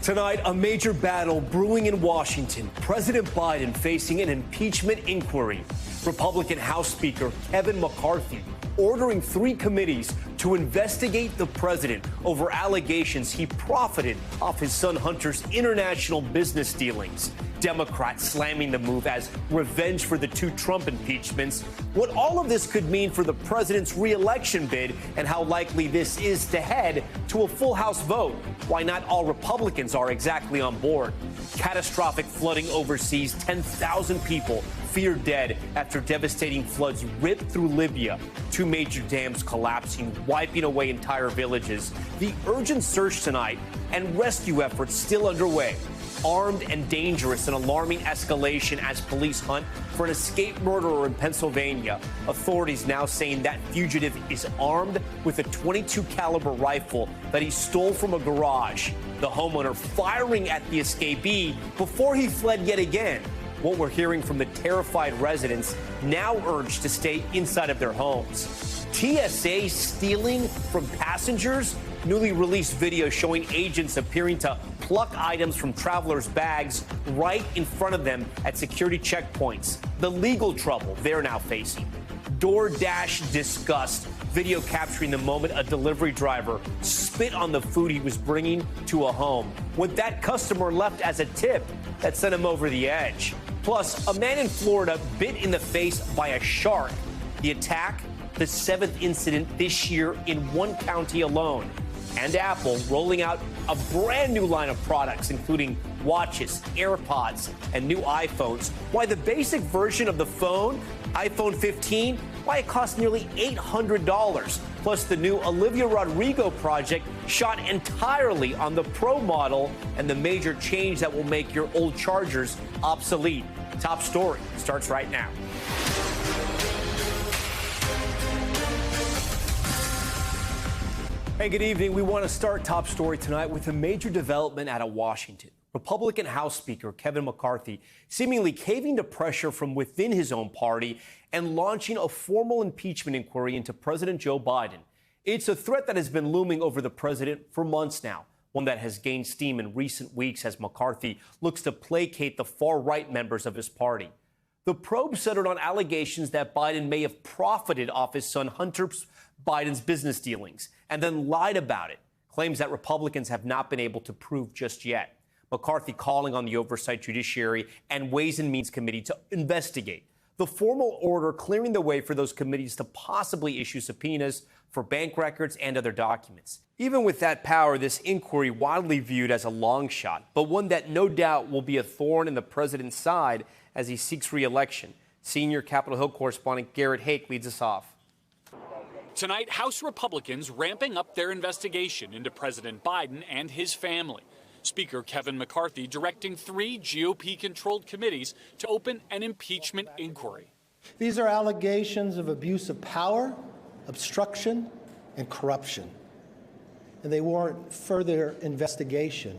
Tonight, a major battle brewing in Washington. President Biden facing an impeachment inquiry. Republican House Speaker Kevin McCarthy ordering 3 committees to investigate the president over allegations he profited off his son Hunter's international business dealings. Democrats slamming the move as revenge for the 2 Trump impeachments. What all of this could mean for the president's re-election bid and how likely this is to head to a full House vote. Why not all Republicans are exactly on board. Catastrophic flooding overseas, 10,000 people feared dead after devastating floods ripped through Libya. 2 major dams collapsing, wiping away entire villages. The urgent search tonight and rescue efforts still underway. Armed and dangerous, an alarming escalation as police hunt for an escaped murderer in Pennsylvania. Authorities now saying that fugitive is armed with a .22 caliber rifle that he stole from a garage. The homeowner firing at the escapee before he fled yet again. What we're hearing from the terrified residents now urged to stay inside of their homes. TSA stealing from passengers? Newly released video showing agents appearing to pluck items from travelers' bags right in front of them at security checkpoints. The legal trouble they're now facing. Doordash disgust. Video capturing the moment a delivery driver spit on the food he was bringing to a home. What that customer left as a tip that sent him over the edge. Plus, a man in Florida bit in the face by a shark. The attack, the 7th incident this year in one county alone. And Apple rolling out a brand new line of products, including watches, AirPods, and new iPhones. Why the basic version of the phone, iPhone 15, why it costs nearly $800. Plus the new Olivia Rodrigo project shot entirely on the Pro model and the major change that will make your old chargers obsolete. Top story starts right now. Hey, good evening. We want to start Top Story tonight with a major development out of Washington. Republican House Speaker Kevin McCarthy seemingly caving to pressure from within his own party and launching a formal impeachment inquiry into President Joe Biden. It's a threat that has been looming over the president for months now, one that has gained steam in recent weeks as McCarthy looks to placate the far-right members of his party. The probe centered on allegations that Biden may have profited off his son Hunter Biden's business dealings and then lied about it, claims that Republicans have not been able to prove just yet. McCarthy calling on the Oversight Judiciary and Ways and Means Committee to investigate. The formal order clearing the way for those committees to possibly issue subpoenas for bank records and other documents. Even with that power, this inquiry widely viewed as a long shot, but one that no doubt will be a thorn in the president's side as he seeks re-election. Senior Capitol Hill correspondent Garrett Hake leads us off. Tonight, House Republicans ramping up their investigation into President Biden and his family. Speaker Kevin McCarthy directing 3 GOP-controlled committees to open an impeachment inquiry. These are allegations of abuse of power, obstruction, and corruption, and they warrant further investigation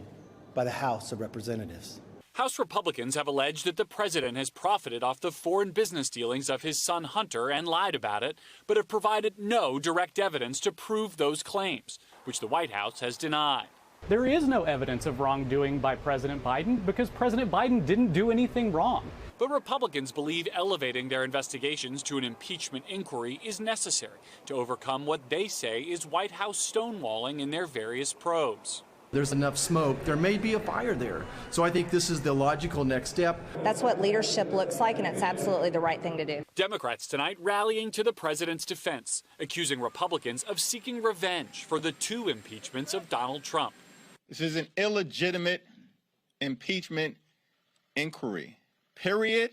by the House of Representatives. House Republicans have alleged that the president has profited off the foreign business dealings of his son Hunter and lied about it, but have provided no direct evidence to prove those claims, which the White House has denied. There is no evidence of wrongdoing by President Biden because President Biden didn't do anything wrong. But Republicans believe elevating their investigations to an impeachment inquiry is necessary to overcome what they say is White House stonewalling in their various probes. There's enough smoke. There may be a fire there. So I think this is the logical next step. That's what leadership looks like, and it's absolutely the right thing to do. Democrats tonight rallying to the president's defense, accusing Republicans of seeking revenge for the 2 impeachments of Donald Trump. This is an illegitimate impeachment inquiry. Period.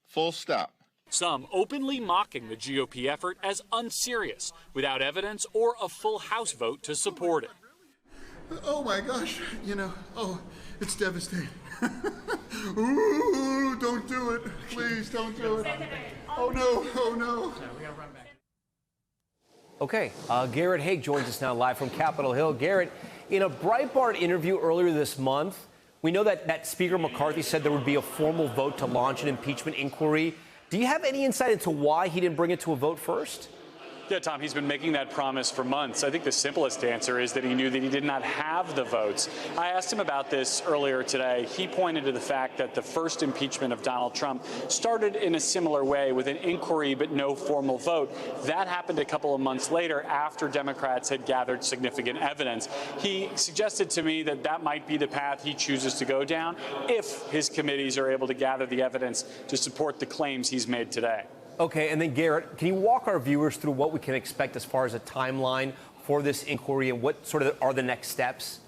Full stop. Some openly mocking the GOP effort as unserious, without evidence or a full House vote to support it. Oh my gosh, it's devastating. Ooh, don't do it. Please don't do it. Oh no. Okay, Garrett Hake joins us now live from Capitol Hill. Garrett, in a Breitbart interview earlier this month, we know that Speaker McCarthy said there would be a formal vote to launch an impeachment inquiry. Do you have any insight into why he didn't bring it to a vote first? Yeah, Tom, he's been making that promise for months. I think the simplest answer is that he knew that he did not have the votes. I asked him about this earlier today. He pointed to the fact that the first impeachment of Donald Trump started in a similar way with an inquiry but no formal vote. That happened a couple of months later after Democrats had gathered significant evidence. He suggested to me that that might be the path he chooses to go down if his committees are able to gather the evidence to support the claims he's made today. Okay, and then Garrett, can you walk our viewers through what we can expect as far as a timeline for this inquiry and what sort of are the next steps?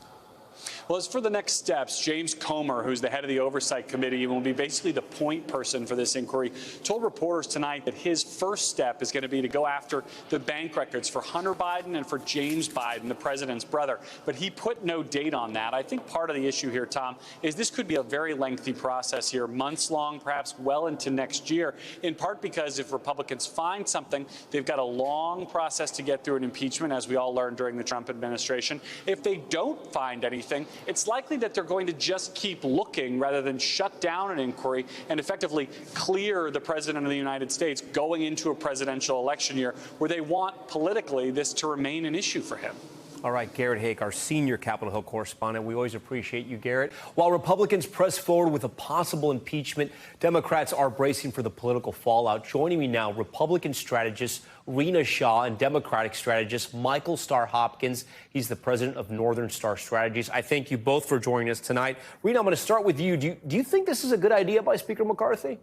Well, as for the next steps, James Comer, who's the head of the Oversight Committee and will be basically the point person for this inquiry, told reporters tonight that his first step is going to be to go after the bank records for Hunter Biden and for James Biden, the president's brother. But he put no date on that. I think part of the issue here, Tom, is this could be a very lengthy process here, months long, perhaps well into next year, in part because if Republicans find something, they've got a long process to get through an impeachment, as we all learned during the Trump administration. If they don't find anything, it's likely that they're going to just keep looking rather than shut down an inquiry and effectively clear the president of the United States going into a presidential election year where they want politically this to remain an issue for him. All right, Garrett Haake, our senior Capitol Hill correspondent. We always appreciate you, Garrett. While Republicans press forward with a possible impeachment, Democrats are bracing for the political fallout. Joining me now, Republican strategist Rena Shah and Democratic strategist Michael Starr Hopkins. He's the president of Northern Star Strategies. I thank you both for joining us tonight. Rena, I'm going to start with you. Do you think this is a good idea by Speaker McCarthy?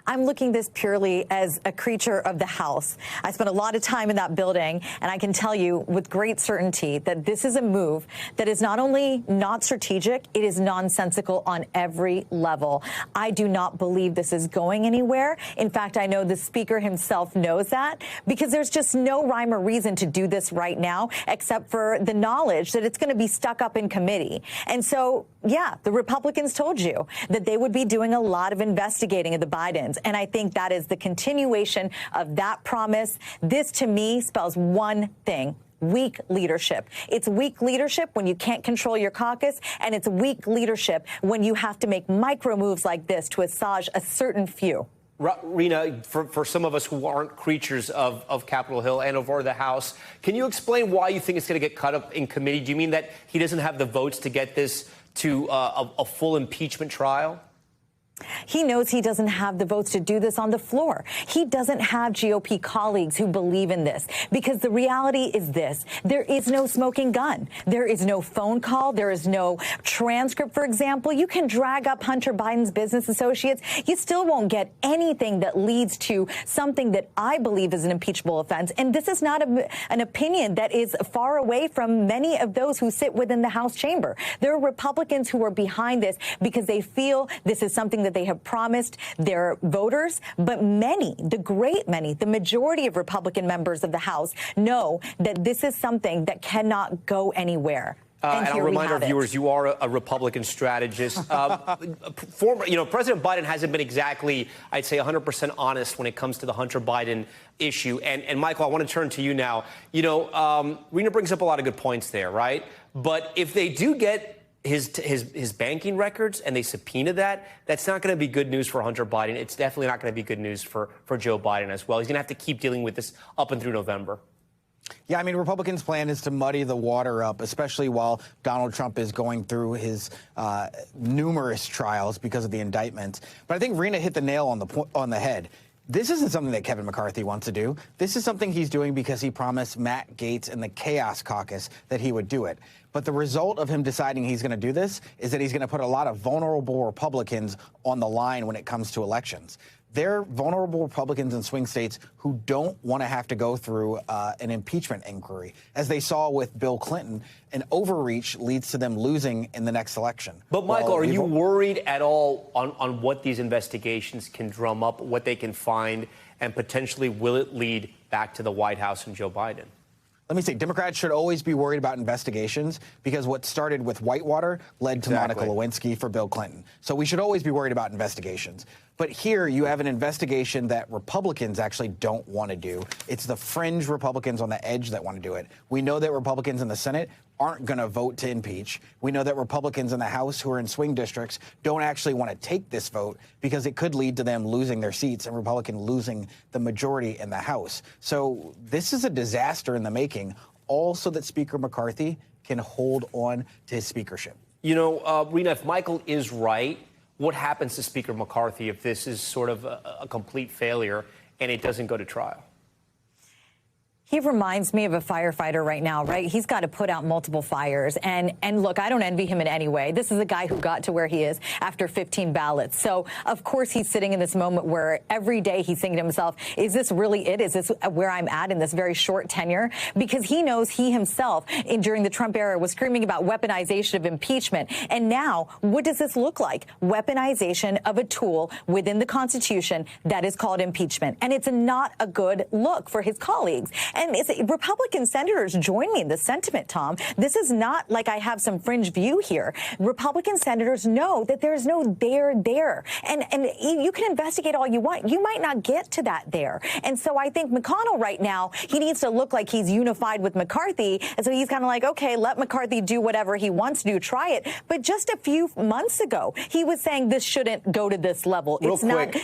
I'm looking this purely as a creature of the House. I spent a lot of time in that building, and I can tell you with great certainty that this is a move that is not only not strategic, it is nonsensical on every level. I do not believe this is going anywhere. In fact, I know the Speaker himself knows that because there's just no rhyme or reason to do this right now, except for the knowledge that it's going to be stuck up in committee. And so, yeah, the Republicans told you that they would be doing a lot of investigating of the Bidens. And I think that is the continuation of that promise. This, to me, spells one thing: weak leadership. It's weak leadership when you can't control your caucus, and it's weak leadership when you have to make micro moves like this to massage a certain few. Rena, for some of us who aren't creatures of Capitol Hill and over the House, can you explain why you think it's going to get cut up in committee? Do you mean that he doesn't have the votes to get this to a full impeachment trial? He knows he doesn't have the votes to do this on the floor. He doesn't have GOP colleagues who believe in this, because the reality is this: there is no smoking gun. There is no phone call. There is no transcript, for example. You can drag up Hunter Biden's business associates. You still won't get anything that leads to something that I believe is an impeachable offense. And this is not an opinion that is far away from many of those who sit within the House chamber. There are Republicans who are behind this because they feel this is something that they have promised their voters. But many, the majority of Republican members of the House know that this is something that cannot go anywhere. And I'll remind our viewers, you are a Republican strategist. President Biden hasn't been exactly, I'd say, 100% honest when it comes to the Hunter Biden issue. And Michael, I want to turn to you now. Rena brings up a lot of good points there, right? But if they do get his banking records and they subpoena that's not going to be good news for Hunter Biden. It's definitely not going to be good news for Joe Biden as well. He's going to have to keep dealing with this up and through November. Yeah, I mean, Republicans' plan is to muddy the water up, especially while Donald Trump is going through his numerous trials because of the indictments. But I think Rena hit the nail on the head. This isn't something that Kevin McCarthy wants to do. This is something he's doing because he promised Matt Gaetz and the Chaos Caucus that he would do it. But the result of him deciding he's going to do this is that he's going to put a lot of vulnerable Republicans on the line when it comes to elections. They're vulnerable Republicans in swing states who don't want to have to go through an impeachment inquiry. As they saw with Bill Clinton, an overreach leads to them losing in the next election. But, Michael, are you worried at all on what these investigations can drum up, what they can find, and potentially will it lead back to the White House and Joe Biden? Let me say, Democrats should always be worried about investigations because what started with Whitewater led to Monica Lewinsky for Bill Clinton. So we should always be worried about investigations. But here you have an investigation that Republicans actually don't want to do. It's the fringe Republicans on the edge that want to do it. We know that Republicans in the Senate aren't going to vote to impeach. We know that Republicans in the House who are in swing districts don't actually want to take this vote because it could lead to them losing their seats and Republican losing the majority in the House. So this is a disaster in the making, all so that Speaker McCarthy can hold on to his speakership. You know, Rena, if Michael is right, what happens to Speaker McCarthy if this is sort of a complete failure and it doesn't go to trial? He reminds me of a firefighter right now, right? He's got to put out multiple fires. And look, I don't envy him in any way. This is a guy who got to where he is after 15 ballots. So, of course, he's sitting in this moment where every day he's thinking to himself, is this really it? Is this where I'm at in this very short tenure? Because he knows he himself, during the Trump era, was screaming about weaponization of impeachment. And now, what does this look like? Weaponization of a tool within the Constitution that is called impeachment. And it's not a good look for his colleagues. And Republican senators join me in this sentiment, Tom. This is not like I have some fringe view here. Republican senators know that there's no there. And you can investigate all you want. You might not get to that there. And so I think McConnell right now, he needs to look like he's unified with McCarthy. And so he's kind of like, okay, let McCarthy do whatever he wants to do, try it. But just a few months ago, he was saying this shouldn't go to this level. It's not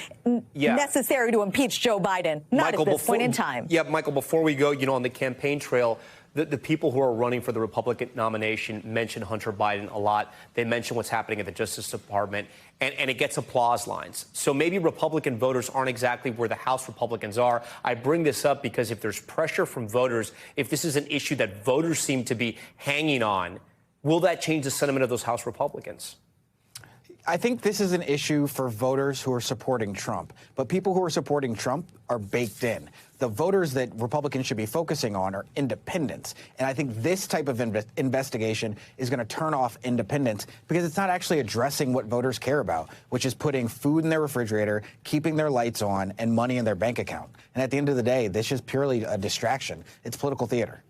necessary to impeach Joe Biden. Not at this point in time. Yeah, Michael, before we go, you know, on the campaign trail, the people who are running for the Republican nomination mention Hunter Biden a lot. They mention what's happening at the Justice Department, and it gets applause lines. So maybe Republican voters aren't exactly where the House Republicans are. I bring this up because if there's pressure from voters, if this is an issue that voters seem to be hanging on, will that change the sentiment of those House Republicans? I think this is an issue for voters who are supporting Trump, but people who are supporting Trump are baked in. The voters that Republicans should be focusing on are independents. And I think this type of investigation is going to turn off independents because it's not actually addressing what voters care about, which is putting food in their refrigerator, keeping their lights on, and money in their bank account. And at the end of the day, this is purely a distraction. It's political theater.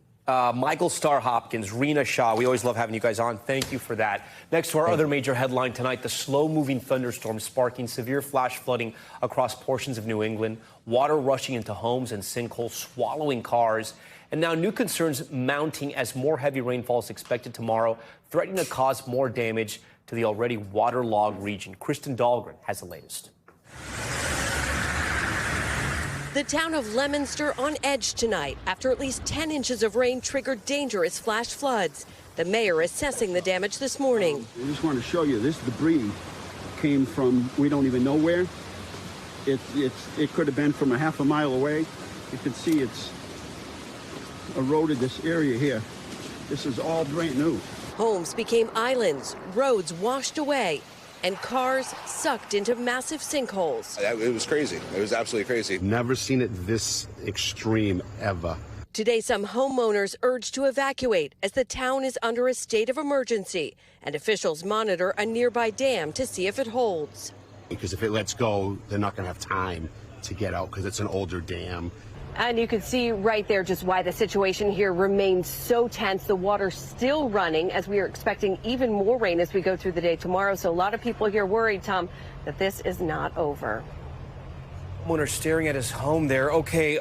Michael Starr Hopkins, Rena Shah, we always love having you guys on. Thank you for that. Next to our other major headline tonight, the slow-moving thunderstorm sparking severe flash flooding across portions of New England, water rushing into homes and sinkholes, swallowing cars, and now new concerns mounting as more heavy rainfall is expected tomorrow, threatening to cause more damage to the already waterlogged region. Kristen Dahlgren has the latest. The town of Leominster on edge tonight after at least 10 inches of rain triggered dangerous flash floods. The mayor assessing the damage this morning. I just want to show you this debris came from we don't even know where. It could have been from a half a mile away. You can see it's eroded this area here. This is all brand new. Homes became islands, roads washed away, and cars sucked into massive sinkholes. It was crazy. It was absolutely crazy. Never seen it this extreme ever. Today, some homeowners urged to evacuate as the town is under a state of emergency, and officials monitor a nearby dam to see if it holds. Because if it lets go, they're not going to have time to get out because it's an older dam. And you can see right there just why the situation here remains so tense. The water's still running as we are expecting even more rain as we go through the day tomorrow. So a lot of people here worried, Tom, that this is not over. Homeowner staring at his home there. Okay,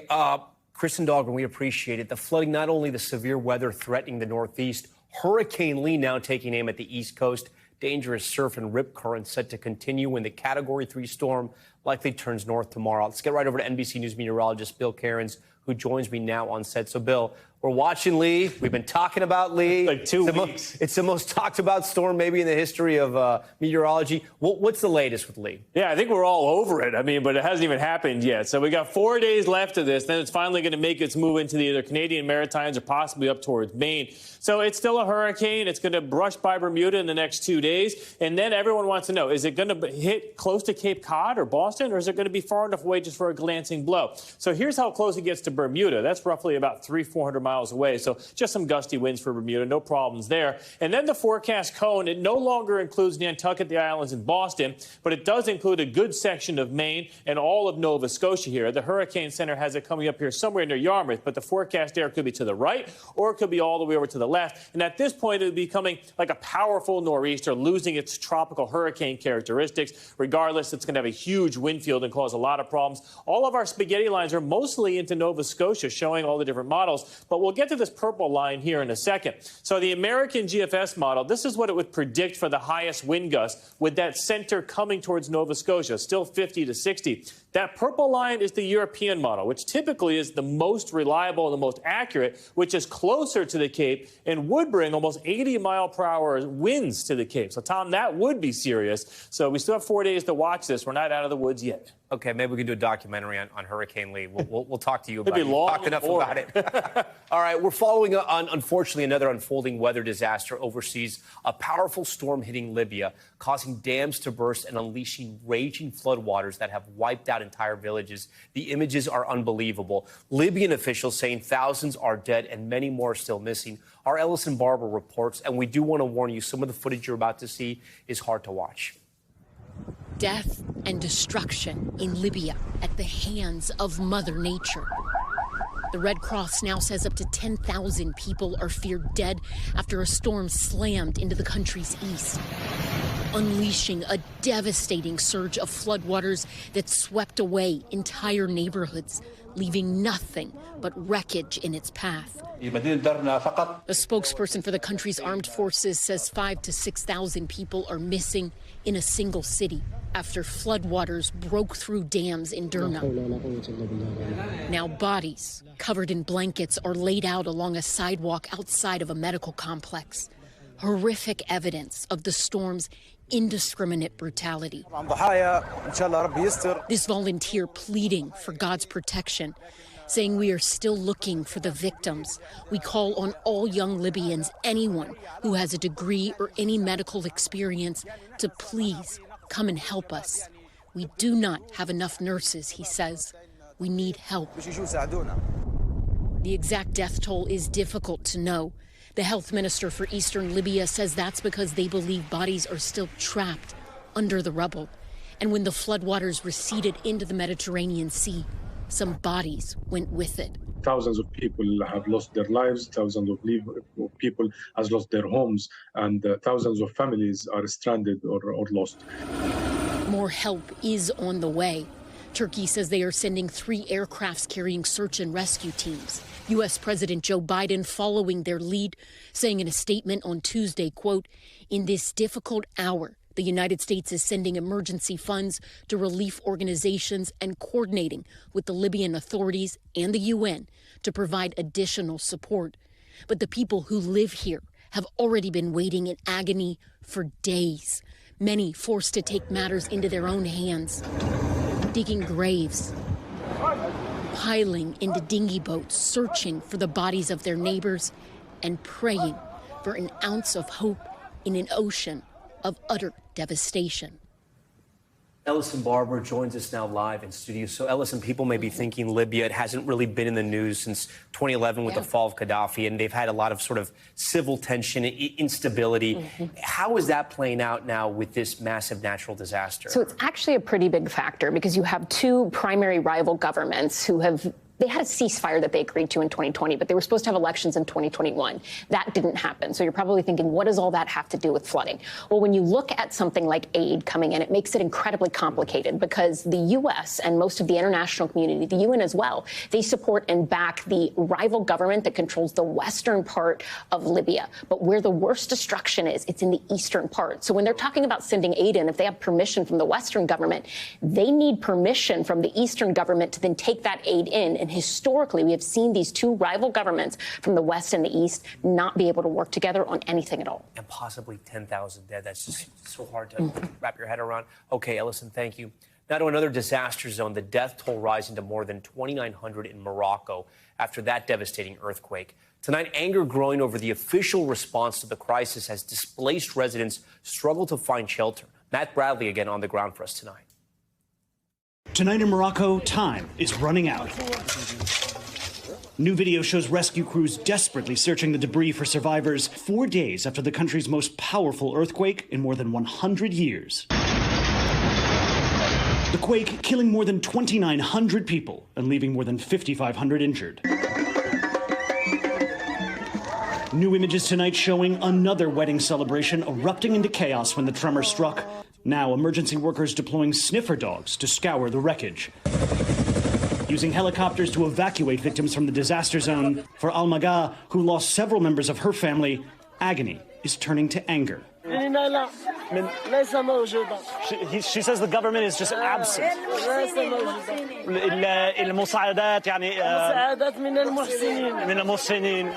Kristen Dahlgren, we appreciate it. The flooding, not only the severe weather threatening the Northeast, Hurricane Lee now taking aim at the East Coast. Dangerous surf and rip currents set to continue when the Category 3 storm likely turns north tomorrow. Let's get right over to NBC News meteorologist Bill Cairns, who joins me now on set. So, Bill, we're watching Lee. We've been talking about Lee. Like 2 weeks. It's the most talked about storm maybe in the history of meteorology. What's the latest with Lee? Yeah, I think we're all over it. I mean, but it hasn't even happened yet. So we got 4 days left of this. Then it's finally going to make its move into either Canadian Maritimes or possibly up towards Maine. So it's still a hurricane. It's going to brush by Bermuda in the next 2 days. And then everyone wants to know, is it going to hit close to Cape Cod or Boston, or is it going to be far enough away just for a glancing blow? So here's how close it gets to Bermuda. That's roughly about 300-400 miles away. So just some gusty winds for Bermuda. No problems there. And then the forecast cone, it no longer includes Nantucket, the islands, and Boston, but it does include a good section of Maine and all of Nova Scotia here. The Hurricane Center has it coming up here somewhere near Yarmouth, but the forecast there could be to the right or it could be all the way over to the left. And at this point, it would be becoming like a powerful nor'easter, losing its tropical hurricane characteristics. Regardless, it's going to have a huge wind field and cause a lot of problems. All of our spaghetti lines are mostly into Nova Scotia, showing all the different models. But But we'll get to this purple line here in a second. So the American GFS model, this is what it would predict for the highest wind gusts with that center coming towards Nova Scotia, still 50 to 60. That purple line is the European model, which typically is the most reliable and the most accurate, which is closer to the Cape and would bring almost 80-mile-per-hour winds to the Cape. So, Tom, that would be serious. So we still have 4 days to watch this. We're not out of the woods yet. Okay, maybe we can do a documentary on Hurricane Lee. We'll talk to you about it. It'd be long Talked enough and about it. All right, we're following on, unfortunately, another unfolding weather disaster overseas. A powerful storm hitting Libya, causing dams to burst and unleashing raging floodwaters that have wiped out entire villages. The images are unbelievable. Libyan officials saying thousands are dead and many more are still missing. Our Ellison Barber reports, and we do want to warn you, some of the footage you're about to see is hard to watch. Death and destruction in Libya at the hands of Mother Nature. The Red Cross now says up to 10,000 people are feared dead after a storm slammed into the country's east, unleashing a devastating surge of floodwaters that swept away entire neighborhoods, leaving nothing but wreckage in its path. A spokesperson for the country's armed forces says 5,000 to 6,000 people are missing in a single city after floodwaters broke through dams in Derna. Now bodies covered in blankets are laid out along a sidewalk outside of a medical complex. Horrific evidence of the storm's indiscriminate brutality. This volunteer pleading for God's protection, saying we are still looking for the victims. We call on all young Libyans, anyone who has a degree or any medical experience, to please come and help us. We do not have enough nurses, he says. We need help. The exact death toll is difficult to know. The health minister for eastern Libya says that's because they believe bodies are still trapped under the rubble. And when the floodwaters receded into the Mediterranean Sea, some bodies went with it. Thousands of people have lost their lives, thousands of people have lost their homes, and thousands of families are stranded or lost. More help is on the way. Turkey says they are sending 3 aircrafts carrying search and rescue teams. U.S. President Joe Biden following their lead, saying in a statement on Tuesday, quote, "In this difficult hour, the United States is sending emergency funds to relief organizations and coordinating with the Libyan authorities and the UN to provide additional support. But the people who live here have already been waiting in agony for days, many forced to take matters into their own hands, digging graves, piling into dinghy boats, searching for the bodies of their neighbors, and praying for an ounce of hope in an ocean of utter devastation." Ellison Barber joins us now live in studio. So, Ellison, people may be thinking Libya, it hasn't really been in the news since 2011 with the fall of Gaddafi, and they've had a lot of sort of civil tension, instability. How is that playing out now with this massive natural disaster? So it's actually a pretty big factor because you have 2 primary rival governments who they had a ceasefire that they agreed to in 2020, but they were supposed to have elections in 2021. That didn't happen. So you're probably thinking, what does all that have to do with flooding? Well, when you look at something like aid coming in, it makes it incredibly complicated because the U.S. and most of the international community, the UN as well, they support and back the rival government that controls the western part of Libya. But where the worst destruction is, it's in the eastern part. So when they're talking about sending aid in, if they have permission from the western government, they need permission from the eastern government to then take that aid in. And historically, we have seen these 2 rival governments from the West and the East not be able to work together on anything at all. And possibly 10,000 dead. That's just so hard to wrap your head around. Okay, Ellison, thank you. Now to another disaster zone, the death toll rising to more than 2,900 in Morocco after that devastating earthquake. Tonight, anger growing over the official response to the crisis as displaced residents struggle to find shelter. Matt Bradley again on the ground for us tonight. Tonight in Morocco, time is running out. New video shows rescue crews desperately searching the debris for survivors 4 days after the country's most powerful earthquake in more than 100 years. The quake killing more than 2,900 people and leaving more than 5,500 injured. New images tonight showing another wedding celebration erupting into chaos when the tremor struck. Now, emergency workers deploying sniffer dogs to scour the wreckage. using helicopters to evacuate victims from the disaster zone. For Al-Maga, who lost several members of her family, agony is turning to anger. She says the government is just absent.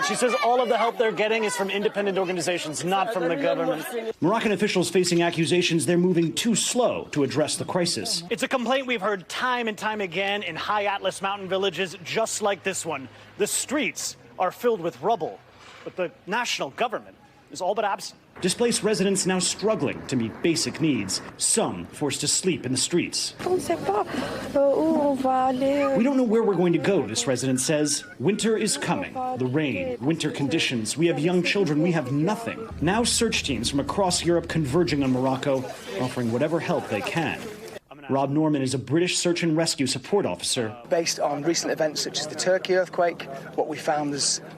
She says all of the help they're getting is from independent organizations, not from the government. Moroccan officials facing accusations they're moving too slow to address the crisis. It's a complaint we've heard time and time again in high Atlas mountain villages just like this one. The streets are filled with rubble, but the national government is all but absent. Displaced residents now struggling to meet basic needs, some forced to sleep in the streets. We don't know where we're going to go, this resident says. Winter is coming. The rain, winter conditions. We have young children. We have nothing. Now search teams from across Europe converging on Morocco, offering whatever help they can. Rob Norman is a British search and rescue support officer. Based on recent events such as the Turkey earthquake, what we found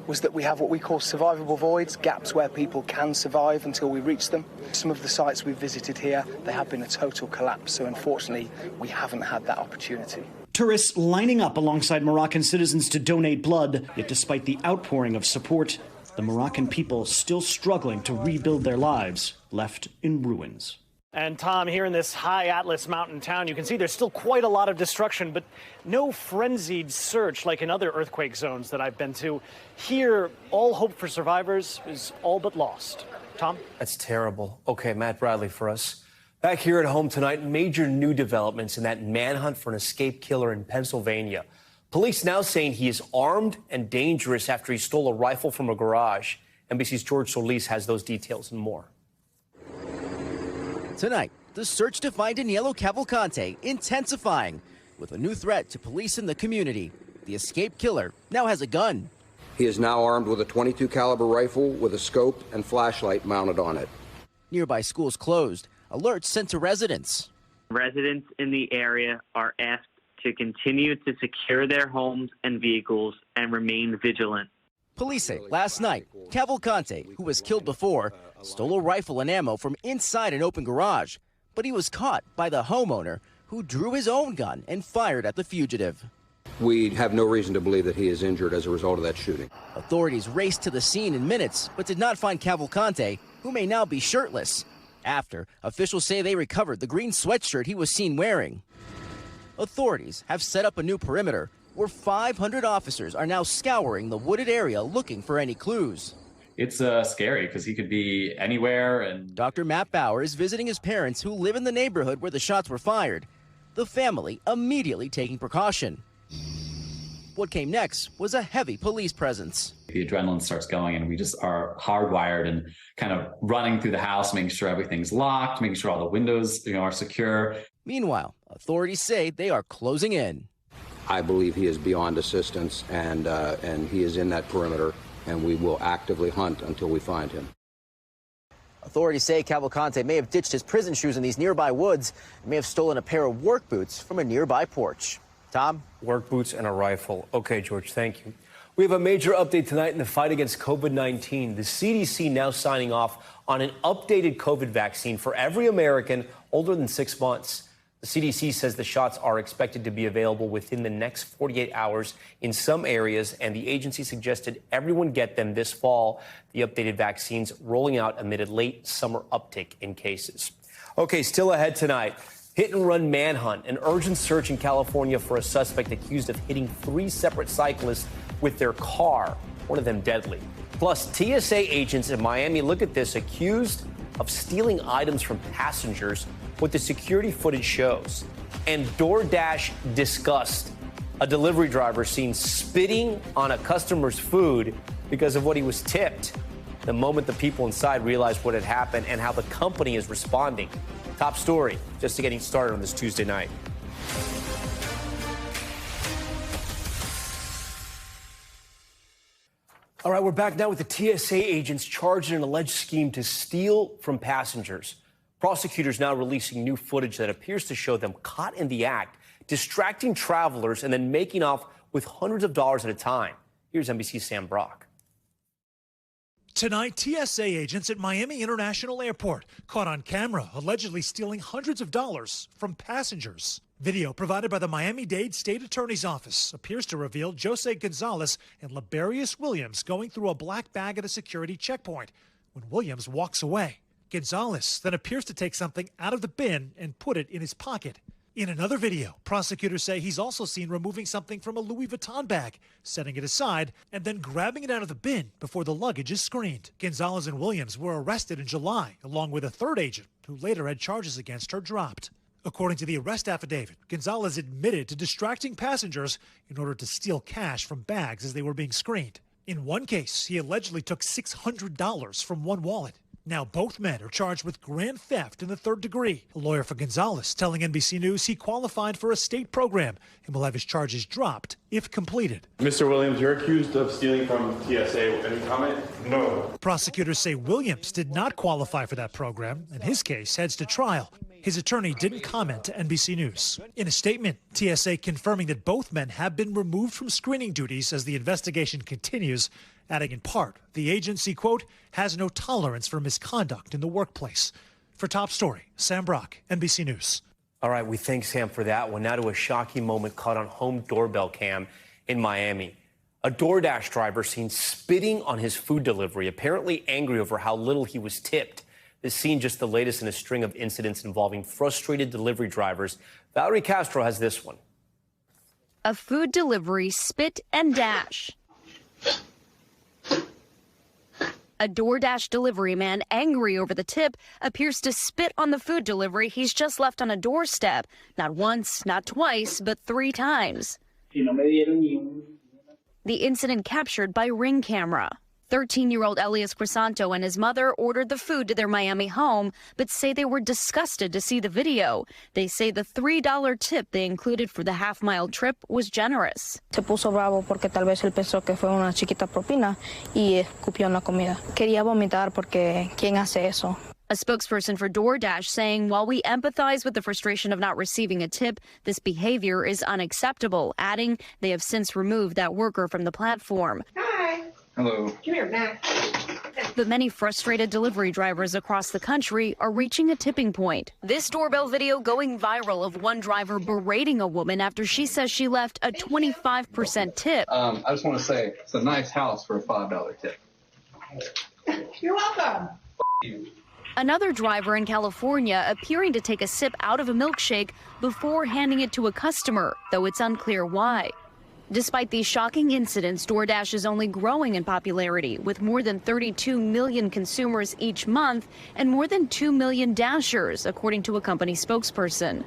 was that we have what we call survivable voids, gaps where people can survive until we reach them. Some of the sites we've visited here, they have been a total collapse, so unfortunately we haven't had that opportunity. Tourists lining up alongside Moroccan citizens to donate blood, yet despite the outpouring of support, the Moroccan people still struggling to rebuild their lives, left in ruins. And Tom, here in this high Atlas mountain town, you can see there's still quite a lot of destruction, but no frenzied search like in other earthquake zones that I've been to. Here, all hope for survivors is all but lost. Tom? That's terrible. Okay, Matt Bradley for us. Back here at home tonight, major new developments in that manhunt for an escaped killer in Pennsylvania. Police now saying he is armed and dangerous after he stole a rifle from a garage. NBC's George Solis has those details and more. Tonight, the search to find Daniele Cavalcante intensifying with a new threat to police in the community. The escaped killer now has a gun. He is now armed with a .22 caliber rifle with a scope and flashlight mounted on it. Nearby schools closed. Alerts sent to residents. Residents in the area are asked to continue to secure their homes and vehicles and remain vigilant. Police say last night, Cavalcante, who was killed before, stole a rifle and ammo from inside an open garage, but he was caught by the homeowner who drew his own gun and fired at the fugitive. We have no reason to believe that he is injured as a result of that shooting. Authorities raced to the scene in minutes, but did not find Cavalcante, who may now be shirtless. After, officials say they recovered the green sweatshirt he was seen wearing. Authorities have set up a new perimeter where 500 officers are now scouring the wooded area looking for any clues. It's scary because he could be anywhere. And Dr. Matt Bauer is visiting his parents who live in the neighborhood where the shots were fired. The family immediately taking precaution. What came next was a heavy police presence. The adrenaline starts going and we just are hardwired and kind of running through the house, making sure everything's locked, making sure all the windows are secure. Meanwhile, authorities say they are closing in. I believe he is beyond assistance and he is in that perimeter, and we will actively hunt until we find him. Authorities say Cavalcante may have ditched his prison shoes in these nearby woods and may have stolen a pair of work boots from a nearby porch. Tom? Work boots and a rifle. Okay, George, thank you. We have a major update tonight in the fight against COVID-19. The CDC now signing off on an updated COVID vaccine for every American older than 6 months. The CDC says the shots are expected to be available within the next 48 hours in some areas, and the agency suggested everyone get them this fall. The updated vaccines rolling out amid a late summer uptick in cases. Okay, still ahead tonight. Hit and run manhunt, an urgent search in California for a suspect accused of hitting 3 separate cyclists with their car, one of them deadly. Plus, TSA agents in Miami, look at this, accused of stealing items from passengers, what the security footage shows. And Doordash discussed a delivery driver seen spitting on a customer's food because of what he was tipped. The moment the people inside realized what had happened and how the company is responding. Top story, just getting started on this Tuesday night. All right, we're back now with the TSA agents charged in an alleged scheme to steal from passengers. Prosecutors now releasing new footage that appears to show them caught in the act, distracting travelers and then making off with hundreds of dollars at a time. Here's NBC's Sam Brock. Tonight, TSA agents at Miami International Airport caught on camera allegedly stealing hundreds of dollars from passengers. Video provided by the Miami-Dade State Attorney's Office appears to reveal Jose Gonzalez and Liberius Williams going through a black bag at a security checkpoint when Williams walks away. Gonzalez then appears to take something out of the bin and put it in his pocket. In another video, prosecutors say he's also seen removing something from a Louis Vuitton bag, setting it aside, and then grabbing it out of the bin before the luggage is screened. Gonzalez and Williams were arrested in July, along with a third agent, who later had charges against her dropped. According to the arrest affidavit, Gonzalez admitted to distracting passengers in order to steal cash from bags as they were being screened. In one case, he allegedly took $600 from one wallet. Now both men are charged with grand theft in the third degree. A lawyer for Gonzalez telling NBC News he qualified for a state program and will have his charges dropped if completed. Mr. Williams, you're accused of stealing from TSA. Any comment? No. Prosecutors say Williams did not qualify for that program, and his case heads to trial. His attorney didn't comment to NBC News. In a statement, TSA confirming that both men have been removed from screening duties as the investigation continues, adding in part, the agency, quote, has no tolerance for misconduct in the workplace. For Top Story, Sam Brock, NBC News. All right, we thank Sam for that one. Now to a shocking moment caught on home doorbell cam in Miami. A Doordash driver seen spitting on his food delivery, apparently angry over how little he was tipped. This scene just the latest in a string of incidents involving frustrated delivery drivers. Valerie Castro has this one. A food delivery spit and dash. A Doordash delivery man, angry over the tip, appears to spit on the food delivery he's just left on a doorstep. Not once, not twice, but 3 times. The incident captured by Ring camera. 13-year-old Elias Crisanto and his mother ordered the food to their Miami home, but say they were disgusted to see the video. They say the $3 tip they included for the half-mile trip was generous. Se puso bravo porque tal vez él pensó que fue una chiquita propina y escupió en la comida. Quería vomitar porque ¿quién hace eso? A spokesperson for Doordash saying, while we empathize with the frustration of not receiving a tip, this behavior is unacceptable, adding they have since removed that worker from the platform. Hi. Hello. Come here, Max. But many frustrated delivery drivers across the country are reaching a tipping point. This doorbell video going viral of one driver berating a woman after she says she left a 25% tip. I just want to say it's a nice house for a $5 tip. You're welcome. You. Another driver in California appearing to take a sip out of a milkshake before handing it to a customer, though it's unclear why. Despite these shocking incidents, Doordash is only growing in popularity, with more than 32 million consumers each month and more than 2 million Dashers, according to a company spokesperson.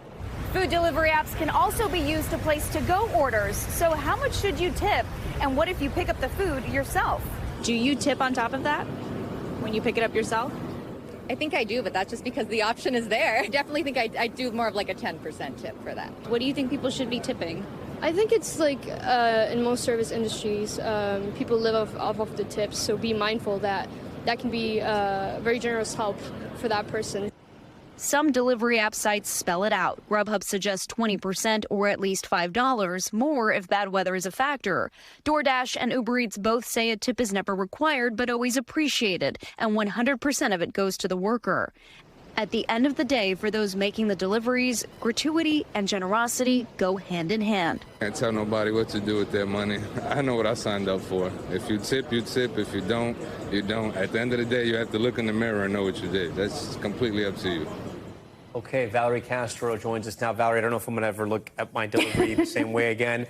Food delivery apps can also be used to place to-go orders. So how much should you tip? And what if you pick up the food yourself? Do you tip on top of that when you pick it up yourself? I think I do, but that's just because the option is there. I definitely think I do more of like a 10% tip for that. What do you think people should be tipping? I think it's like in most service industries, people live off of the tips, so be mindful that that can be very generous help for that person. Some delivery app sites spell it out. Grubhub suggests 20% or at least $5 more if bad weather is a factor. DoorDash and Uber Eats both say a tip is never required but always appreciated, and 100% of it goes to the worker. At the end of the day, for those making the deliveries, gratuity and generosity go hand in hand. Can't tell nobody what to do with their money. I know what I signed up for. If you tip, you tip. If you don't, you don't. At the end of the day, you have to look in the mirror and know what you did. That's completely up to you. Okay, Valerie Castro joins us now. Valerie, I don't know if I'm going to ever look at my delivery the same way again.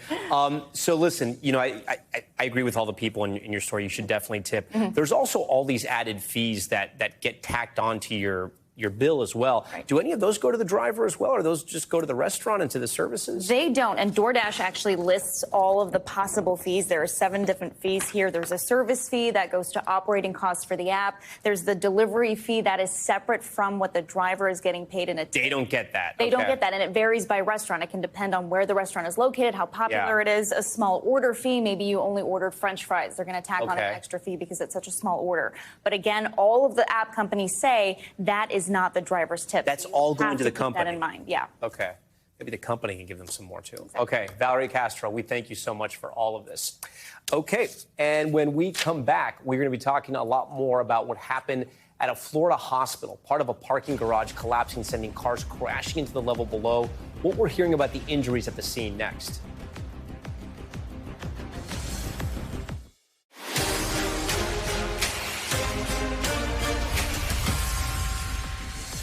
So listen, you know, I agree with all the people in your story. You should definitely tip. Mm-hmm. There's also all these added fees that get tacked onto your bill as well. Right. Do any of those go to the driver as well, or those just go to the restaurant and to the services? They don't, and DoorDash actually lists all of the possible fees. There are 7 different fees here. There's a service fee that goes to operating costs for the app. There's the delivery fee that is separate from what the driver is getting paid in a tip. They don't get that. They don't get that, and it varies by restaurant. It can depend on where the restaurant is located, how popular it is. A small order fee, maybe you only ordered French fries. They're going to tack on an extra fee because it's such a small order. But again, all of the app companies say that is not the driver's tip. That's all going to the company. Keep that in mind, yeah. Okay. Maybe the company can give them some more, too. Exactly. Okay. Valerie Castro, we thank you so much for all of this. Okay. And when we come back, we're going to be talking a lot more about what happened at a Florida hospital. Part of a parking garage collapsing, sending cars crashing into the level below. what we're hearing about the injuries at the scene next.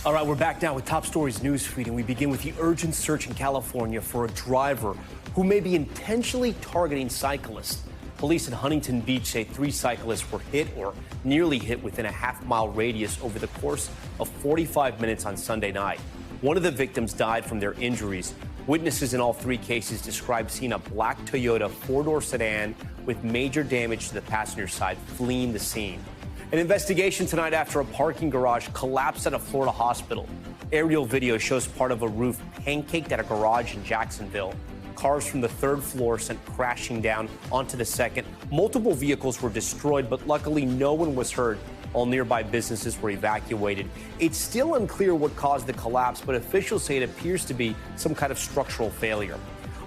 All right, we're back now with Top Stories newsfeed, and we begin with the urgent search in California for a driver who may be intentionally targeting cyclists. Police in Huntington Beach say 3 cyclists were hit or nearly hit within a half-mile radius over the course of 45 minutes on Sunday night. One of the victims died from their injuries. Witnesses in all 3 cases described seeing a black Toyota 4-door sedan with major damage to the passenger side fleeing the scene. An investigation tonight after a parking garage collapsed at a Florida hospital. Aerial video shows part of a roof pancaked at a garage in Jacksonville. Cars from the 3rd floor sent crashing down onto the 2nd. Multiple vehicles were destroyed, but luckily no one was hurt. All nearby businesses were evacuated. It's still unclear what caused the collapse, but officials say it appears to be some kind of structural failure.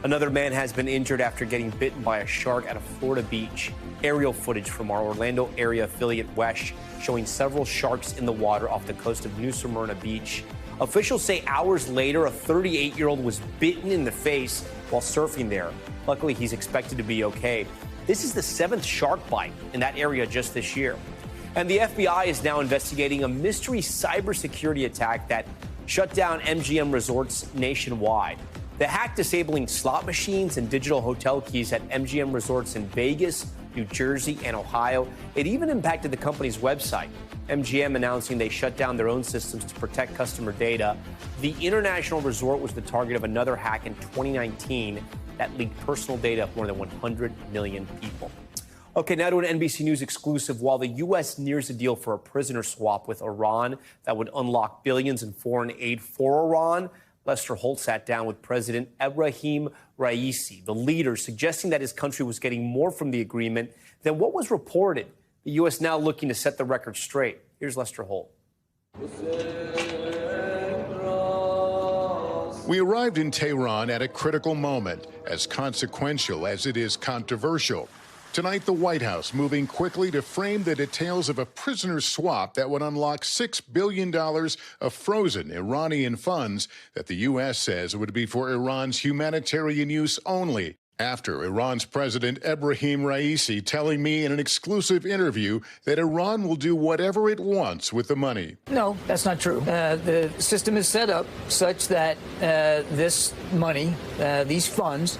Another man has been injured after getting bitten by a shark at a Florida beach. Aerial footage from our Orlando area affiliate WESH showing several sharks in the water off the coast of New Smyrna Beach. Officials say hours later, a 38-year-old was bitten in the face while surfing there. Luckily, he's expected to be okay. This is the 7th shark bite in that area just this year. And the FBI is now investigating a mystery cybersecurity attack that shut down MGM resorts nationwide. The hack disabling slot machines and digital hotel keys at MGM resorts in Vegas, New Jersey, and Ohio. It even impacted the company's website. MGM announcing they shut down their own systems to protect customer data. The international resort was the target of another hack in 2019 that leaked personal data of more than 100 million people. Okay, now to an NBC News exclusive. While the U.S. nears a deal for a prisoner swap with Iran that would unlock billions in foreign aid for Iran, Lester Holt sat down with President Ebrahim Raisi, the leader, suggesting that his country was getting more from the agreement than what was reported. The U.S. now looking to set the record straight. Here's Lester Holt. We arrived in Tehran at a critical moment, as consequential as it is controversial. Tonight, the White House moving quickly to frame the details of a prisoner swap that would unlock $6 billion of frozen Iranian funds that the U.S. says would be for Iran's humanitarian use only. After Iran's President Ebrahim Raisi telling me in an exclusive interview that Iran will do whatever it wants with the money. No, that's not true. The system is set up such that this money, these funds,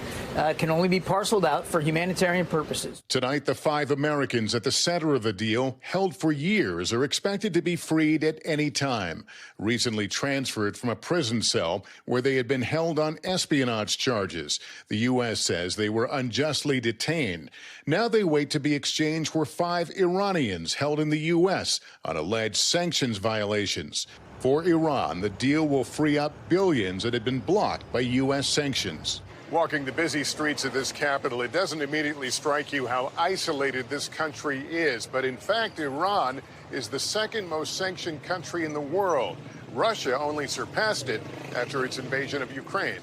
can only be parceled out for humanitarian purposes. Tonight, the 5 Americans at the center of the deal, held for years, are expected to be freed at any time. Recently transferred from a prison cell where they had been held on espionage charges. The U.S. says they were unjustly detained. Now they wait to be exchanged for 5 Iranians held in the U.S. on alleged sanctions violations. For Iran, the deal will free up billions that had been blocked by U.S. sanctions. Walking the busy streets of this capital, it doesn't immediately strike you how isolated this country is. But in fact, Iran is the 2nd most sanctioned country in the world. Russia only surpassed it after its invasion of Ukraine.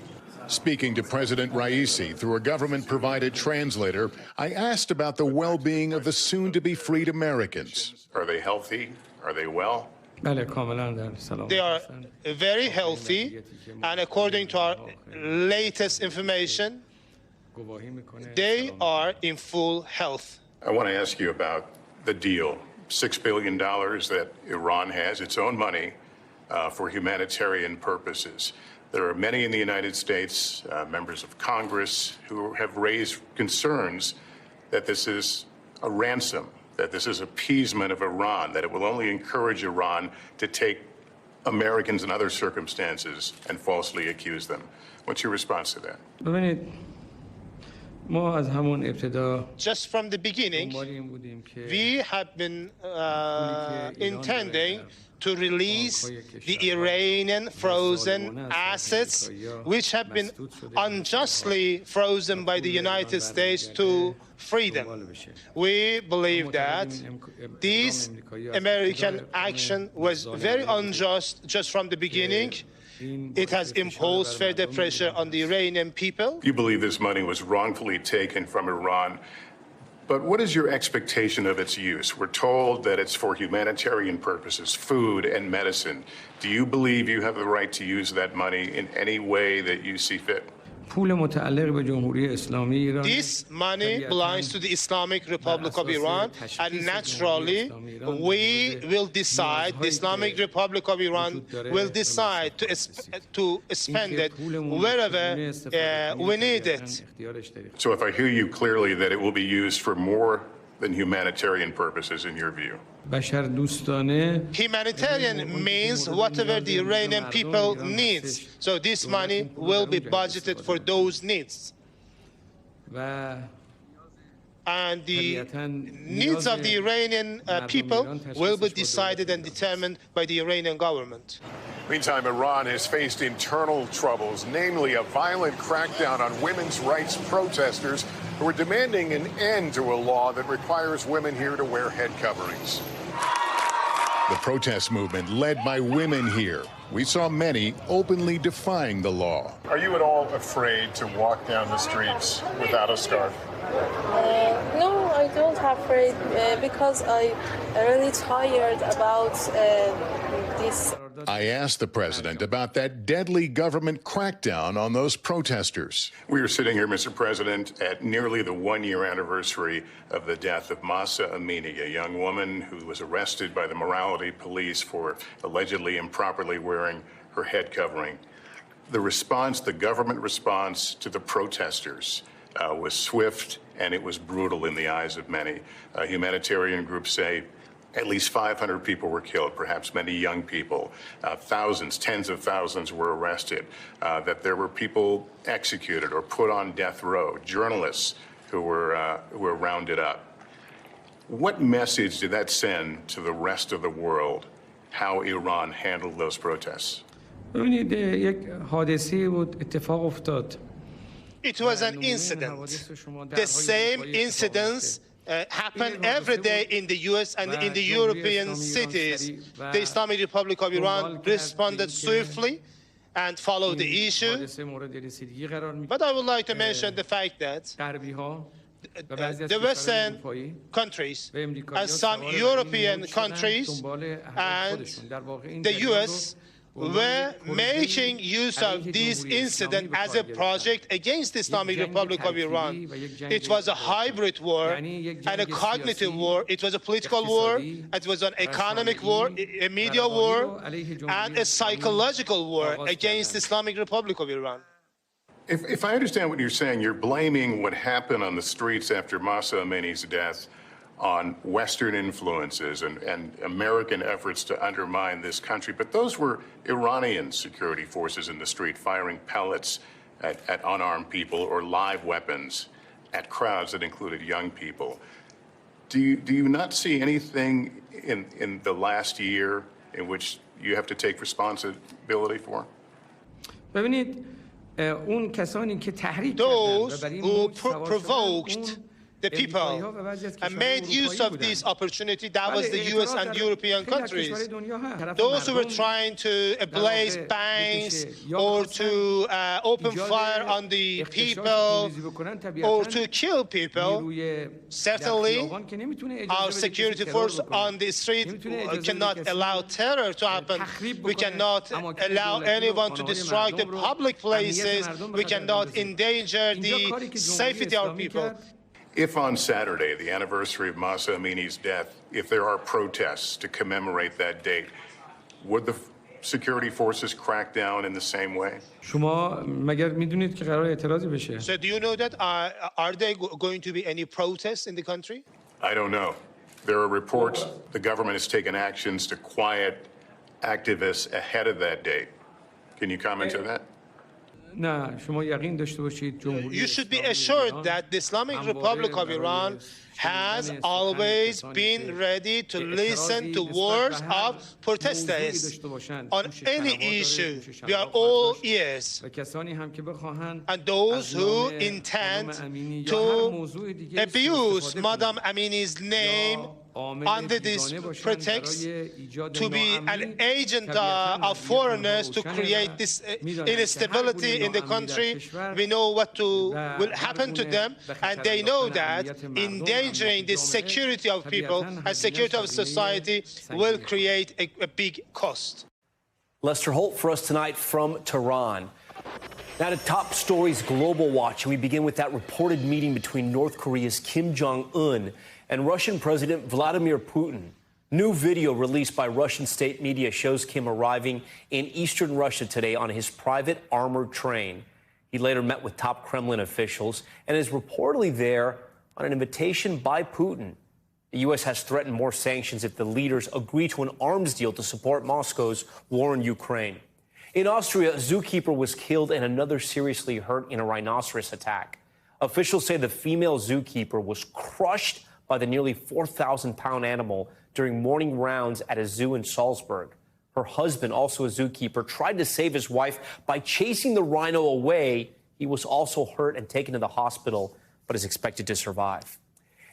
Speaking to President Raisi through a government-provided translator, I asked about the well-being of the soon-to-be freed Americans. Are they healthy? Are they well? They are very healthy, and according to our latest information, they are in full health. I want to ask you about the deal. $6 billion that Iran has, its own money, for humanitarian purposes. There are many in the United States, members of Congress, who have raised concerns that this is a ransom, that this is appeasement of Iran, that it will only encourage Iran to take Americans in other circumstances and falsely accuse them. What's your response to that? Just from the beginning, we have been intending to release the Iranian frozen assets, which have been unjustly frozen by the United States, to free them. We believe that this American action was very unjust just from the beginning. It has imposed further pressure on the Iranian people. You believe this money was wrongfully taken from Iran But what is your expectation of its use? We're told that it's for humanitarian purposes, food and medicine. Do you believe you have the right to use that money in any way that you see fit? This money belongs to the Islamic Republic of Iran, and naturally, we will decide, the Islamic Republic of Iran will decide to spend it wherever we need it. So if I hear you clearly, that it will be used for more than humanitarian purposes in your view? Humanitarian means whatever the Iranian people needs. So this money will be budgeted for those needs. And the needs of the Iranian people will be decided and determined by the Iranian government. Meantime, Iran has faced internal troubles, namely a violent crackdown on women's rights protesters who are demanding an end to a law that requires women here to wear head coverings. The protest movement led by women here. We saw many openly defying the law. Are you at all afraid to walk down the streets without a scarf? No, I don't afraid because I'm really tired about this. I asked the president about that deadly government crackdown on those protesters. We are sitting here, Mr. President, at nearly the one-year anniversary of the death of Mahsa Amini, a young woman who was arrested by the morality police for allegedly improperly wearing her head covering. The response, the government response to the protesters was swift, and it was brutal in the eyes of many. Humanitarian groups say at least 500 people were killed, perhaps many young people. Thousands, tens of thousands were arrested, that there were people executed or put on death row, journalists who were rounded up. What message did that send to the rest of the world, how Iran handled those protests? It was an incident. The same incidents happen every day in the U.S. and in the European cities. The Islamic Republic of Iran responded swiftly and followed the issue. But I would like to mention the fact that the Western countries and some European countries and the U.S. were making use of this incident as a project against the Islamic Republic of Iran. It was a hybrid war and a cognitive war. It was a political war. It was an economic war, a media war, and a psychological war against the Islamic Republic of Iran. If I understand what you're saying, you're blaming what happened on the streets after Mahsa Amini's death on Western influences and American efforts to undermine this country. But those were Iranian security forces in the street firing pellets at unarmed people or live weapons at crowds that included young people. Do you not see anything in the last year in which you have to take responsibility for? Those who provoked the people and made use of this opportunity, that was the U.S. and European countries. Those who were trying to ablaze banks or to open fire on the people or to kill people, certainly our security force on the street cannot allow terror to happen. We cannot allow anyone to destroy the public places. We cannot endanger the safety of people. If on Saturday, the anniversary of Mahsa Amini's death, if there are protests to commemorate that date, would the security forces crack down in the same way? So do you know that are there going to be any protests in the country? I don't know. There are reports the government has taken actions to quiet activists ahead of that date. Can you comment on that? You should be assured that the Islamic Republic of Iran has always been ready to listen to words of protesters on any issue. We are all ears. And those who intend to abuse Madam Amini's name under this pretext to be an agent of foreigners to create this instability in the country. We know what will happen to them, and they know that endangering the security of people and security of society will create a big cost. Lester Holt for us tonight from Tehran. Now to top stories global watch. We begin with that reported meeting between North Korea's Kim Jong-un and Russian President Vladimir Putin. New video released by Russian state media shows Kim arriving in eastern Russia today on his private armored train. He later met with top Kremlin officials and is reportedly there on an invitation by Putin. The U.S. has threatened more sanctions if the leaders agree to an arms deal to support Moscow's war in Ukraine. In Austria, a zookeeper was killed and another seriously hurt in a rhinoceros attack. Officials say the female zookeeper was crushed by the nearly 4,000-pound animal during morning rounds at a zoo in Salzburg. Her husband, also a zookeeper, tried to save his wife by chasing the rhino away. He was also hurt and taken to the hospital, but is expected to survive.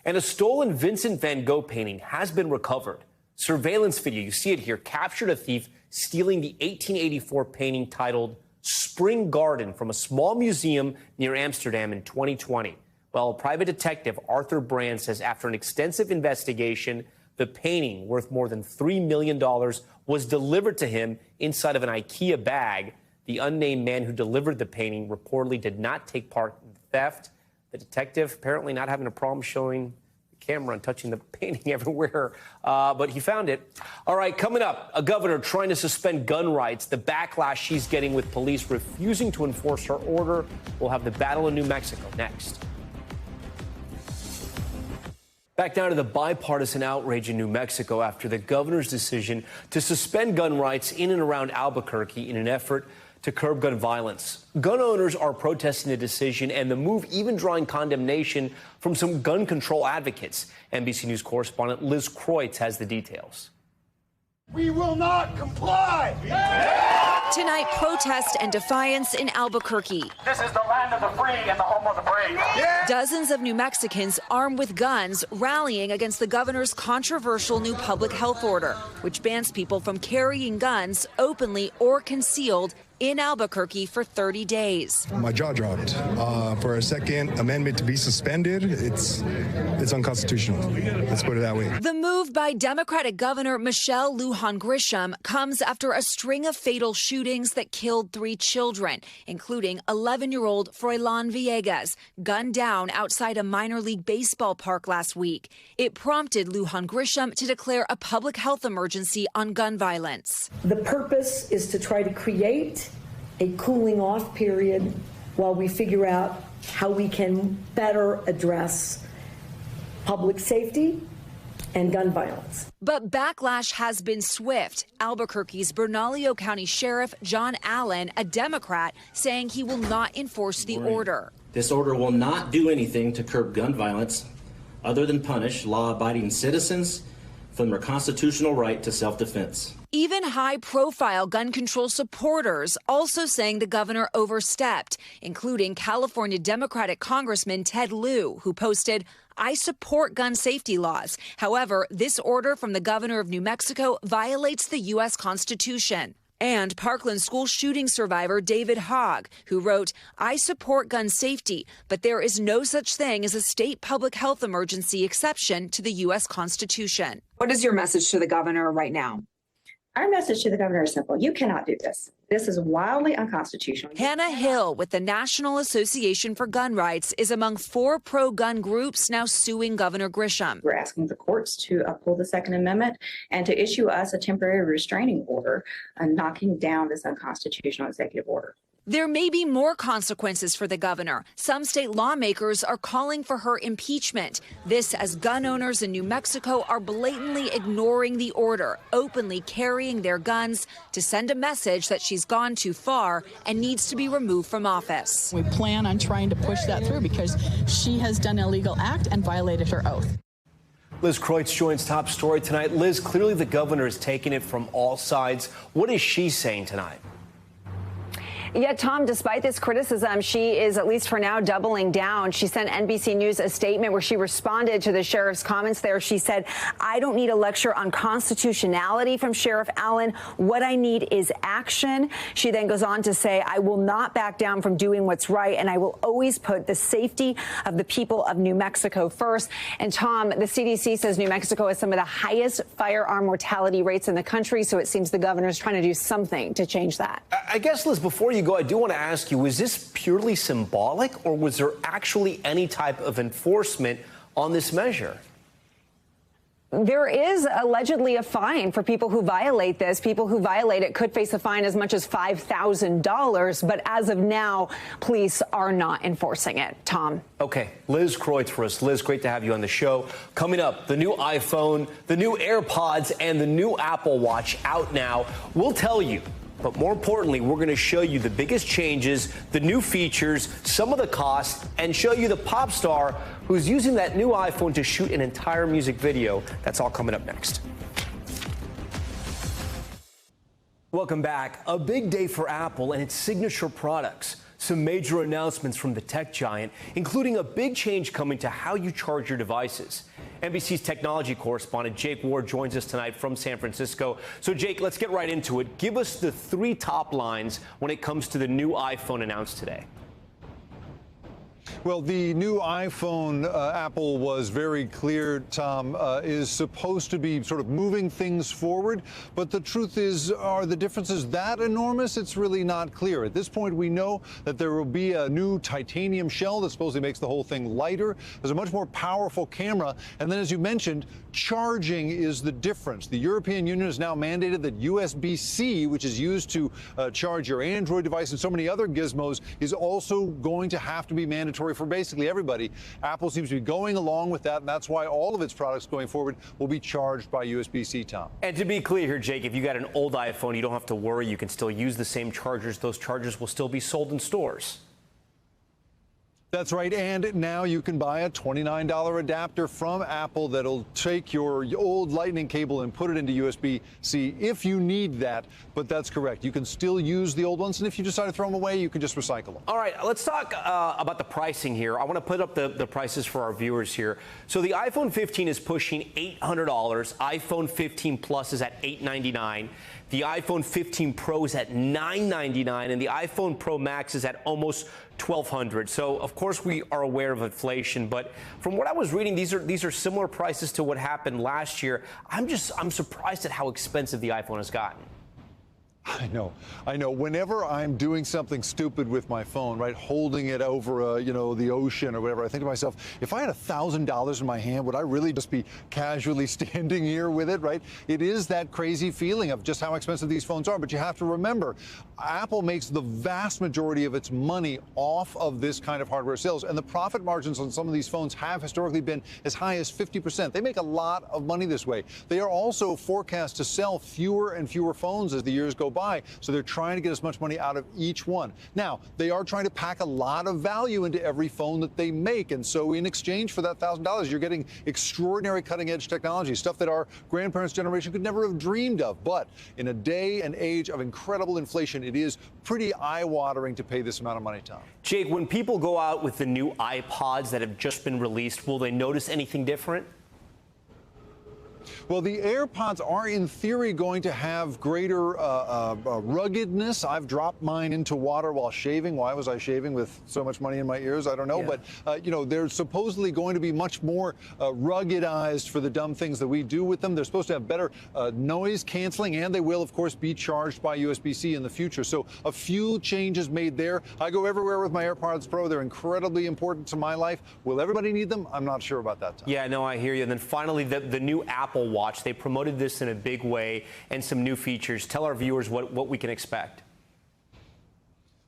And a stolen Vincent van Gogh painting has been recovered. Surveillance video, you see it here, captured a thief stealing the 1884 painting titled Spring Garden from a small museum near Amsterdam in 2020. Well, private detective Arthur Brand says after an extensive investigation, the painting, worth more than $3 million, was delivered to him inside of an IKEA bag. The unnamed man who delivered the painting reportedly did not take part in the theft. The detective apparently not having a problem showing camera and touching the painting everywhere, but he found it. All right, coming up, a governor trying to suspend gun rights, the backlash she's getting with police refusing to enforce her order. We'll have the battle in New Mexico next. Back down to the bipartisan outrage in New Mexico after the governor's decision to suspend gun rights in and around Albuquerque in an effort to curb gun violence. Gun owners are protesting the decision and the move even drawing condemnation from some gun control advocates. NBC News correspondent Liz Kreutz has the details. We will not comply! Tonight, protest and defiance in Albuquerque. This is the land of the free and the home of the brave. Yeah. Dozens of New Mexicans armed with guns rallying against the governor's controversial new public health order, which bans people from carrying guns openly or concealed in Albuquerque for 30 days. My jaw dropped. For a Second Amendment to be suspended, it's unconstitutional. Let's put it that way. The move by Democratic Governor Michelle Lujan Grisham comes after a string of fatal shootings that killed 3 children, including 11-year-old Froilan Villegas, gunned down outside a minor league baseball park last week. It prompted Lujan Grisham to declare a public health emergency on gun violence. The purpose is to try to create a cooling off period while we figure out how we can better address public safety and gun violence. But backlash has been swift. Albuquerque's Bernalillo County Sheriff John Allen, a Democrat, saying he will not enforce the order. This order will not do anything to curb gun violence other than punish law-abiding citizens from their constitutional right to self-defense. Even high-profile gun control supporters also saying the governor overstepped, including California Democratic Congressman Ted Lieu, who posted, "I support gun safety laws. However, this order from the governor of New Mexico violates the U.S. Constitution." And Parkland school shooting survivor David Hogg, who wrote, "I support gun safety, but there is no such thing as a state public health emergency exception to the U.S. Constitution." What is your message to the governor right now? Our message to the governor is simple. You cannot do this. This is wildly unconstitutional. Hannah Hill with the National Association for Gun Rights is among 4 pro-gun groups now suing Governor Grisham. We're asking the courts to uphold the Second Amendment and to issue us a temporary restraining order knocking down this unconstitutional executive order. There may be more consequences for the governor. Some state lawmakers are calling for her impeachment. This as gun owners in New Mexico are blatantly ignoring the order, openly carrying their guns to send a message that she's gone too far and needs to be removed from office. We plan on trying to push that through because she has done an illegal act and violated her oath. Liz Kreutz joins Top Story tonight. Liz, clearly the governor is taking it from all sides. What is she saying tonight? Yet, Tom, despite this criticism, she is, at least for now, doubling down. She sent NBC News a statement where she responded to the sheriff's comments there. She said, "I don't need a lecture on constitutionality from Sheriff Allen. What I need is action." She then goes on to say, "I will not back down from doing what's right, and I will always put the safety of the people of New Mexico first." And Tom, the CDC says New Mexico has some of the highest firearm mortality rates in the country, so it seems the governor is trying to do something to change that. I guess, Liz, before you go, I do want to ask you, was this purely symbolic, or was there actually any type of enforcement on this measure? There is allegedly a fine for people who violate this. People who violate it could face a fine as much as $5,000. But as of now, police are not enforcing it. Tom. Okay. Liz Kreutz for us. Liz, great to have you on the show. Coming up, the new iPhone, the new AirPods, and the new Apple Watch out now. We'll tell you. But more importantly, we're going to show you the biggest changes, the new features, some of the costs, and show you the pop star who's using that new iPhone to shoot an entire music video. That's all coming up next. Welcome back. A big day for Apple and its signature products. Some major announcements from the tech giant, including a big change coming to how you charge your devices. NBC's technology correspondent Jake Ward joins us tonight from San Francisco. So, Jake, let's get right into it. Give us the three top lines when it comes to the new iPhone announced today. Well, the new iPhone, Apple was very clear, Tom, is supposed to be sort of moving things forward. But the truth is, are the differences that enormous? It's really not clear. At this point, we know that there will be a new titanium shell that supposedly makes the whole thing lighter. There's a much more powerful camera. And then, as you mentioned, charging is the difference. The European Union has now mandated that USB-C, which is used to charge your Android device and so many other gizmos, is also going to have to be mandatory for basically everybody. Apple seems to be going along with that, and that's why all of its products going forward will be charged by USB-C, Tom. And to be clear here, Jake, if you got an old iPhone, you don't have to worry. You can still use the same chargers. Those chargers will still be sold in stores. That's right. And now you can buy a $29 adapter from Apple that'll take your old Lightning cable and put it into USB-C if you need that. But that's correct. You can still use the old ones. And if you decide to throw them away, you can just recycle them. All right. Let's talk about the pricing here. I want to put up the prices for our viewers here. So the iPhone 15 is pushing $800. iPhone 15 Plus is at $899. The iPhone 15 Pro is at $999, and the iPhone Pro Max is at almost $1,200. So, of course, we are aware of inflation, but from what I was reading, these are similar prices to what happened last year. I'm surprised at how expensive the iPhone has gotten. I know. Whenever I'm doing something stupid with my phone, right, holding it over, the ocean or whatever, I think to myself, if I had $1,000 in my hand, would I really just be casually standing here with it, right? It is that crazy feeling of just how expensive these phones are. But you have to remember, Apple makes the vast majority of its money off of this kind of hardware sales. And the profit margins on some of these phones have historically been as high as 50%. They make a lot of money this way. They are also forecast to sell fewer and fewer phones as the years go by. So they're trying to get as much money out of each one. Now, they are trying to pack a lot of value into every phone that they make. And so in exchange for that $1,000, you're getting extraordinary cutting edge technology, stuff that our grandparents' generation could never have dreamed of. But in a day and age of incredible inflation, it is pretty eye-watering to pay this amount of money, Tom. Jake, when people go out with the new iPods that have just been released, will they notice anything different? Well, the AirPods are, in theory, going to have greater ruggedness. I've dropped mine into water while shaving. Why was I shaving with so much money in my ears? I don't know. Yeah. But, they're supposedly going to be much more ruggedized for the dumb things that we do with them. They're supposed to have better noise canceling, and they will, of course, be charged by USB-C in the future. So a few changes made there. I go everywhere with my AirPods Pro. They're incredibly important to my life. Will everybody need them? I'm not sure about that, Tom. Yeah, no, I hear you. And then finally, the new Apple Watch. They promoted this in a big way and some new features. Tell our viewers what we can expect.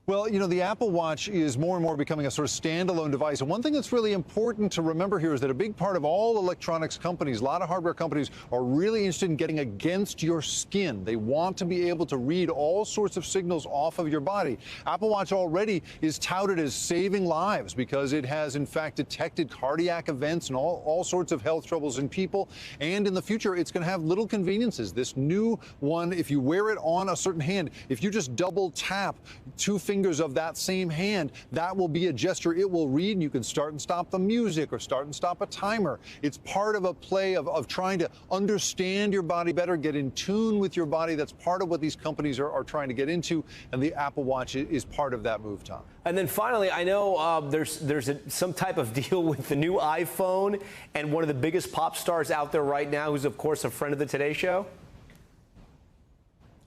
Well, the Apple Watch is more and more becoming a sort of standalone device. And one thing that's really important to remember here is that a big part of all electronics companies, a lot of hardware companies, are really interested in getting against your skin. They want to be able to read all sorts of signals off of your body. Apple Watch already is touted as saving lives because it has, in fact, detected cardiac events and all sorts of health troubles in people. And in the future, it's going to have little conveniences. This new one, if you wear it on a certain hand, if you just double tap 2 fingers fingers of that same hand. That will be a gesture it will read, and you can start and stop the music or start and stop a timer. It's part of a play of trying to understand your body better, get in tune with your body. That's part of what these companies are trying to get into, and the Apple Watch is part of that move, Tom. And then finally, I know there's some type of deal with the new iPhone and one of the biggest pop stars out there right now, who's, of course, a friend of the Today Show.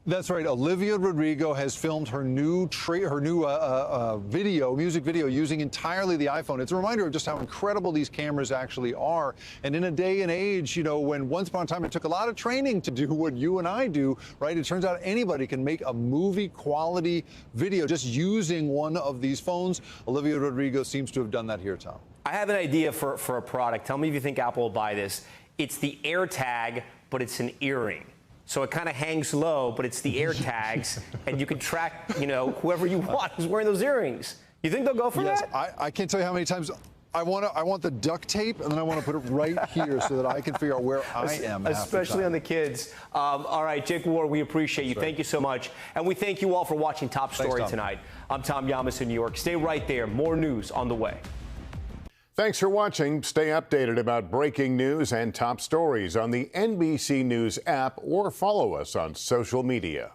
That's right. Olivia Rodrigo has filmed her new music video using entirely the iPhone. It's a reminder of just how incredible these cameras actually are. And in a day and age, you know, when once upon a time it took a lot of training to do what you and I do, right? It turns out anybody can make a movie quality video just using one of these phones. Olivia Rodrigo seems to have done that here, Tom. I have an idea for a product. Tell me if you think Apple will buy this. It's the AirTag, but it's an earring. So it kind of hangs low, but it's the AirTags, and you can track, you know, whoever you want who's wearing those earrings. You think they'll go for that? I can't tell you how many times I want the duct tape, and then I want to put it right here so that I can figure out where I am. Especially on the kids. All right, Jake Ward, we appreciate you. Thank you so much. And we thank you all for watching Top Story tonight. I'm Tom Llamas in New York. Stay right there. More news on the way. Thanks for watching. Stay updated about breaking news and top stories on the NBC News app or follow us on social media.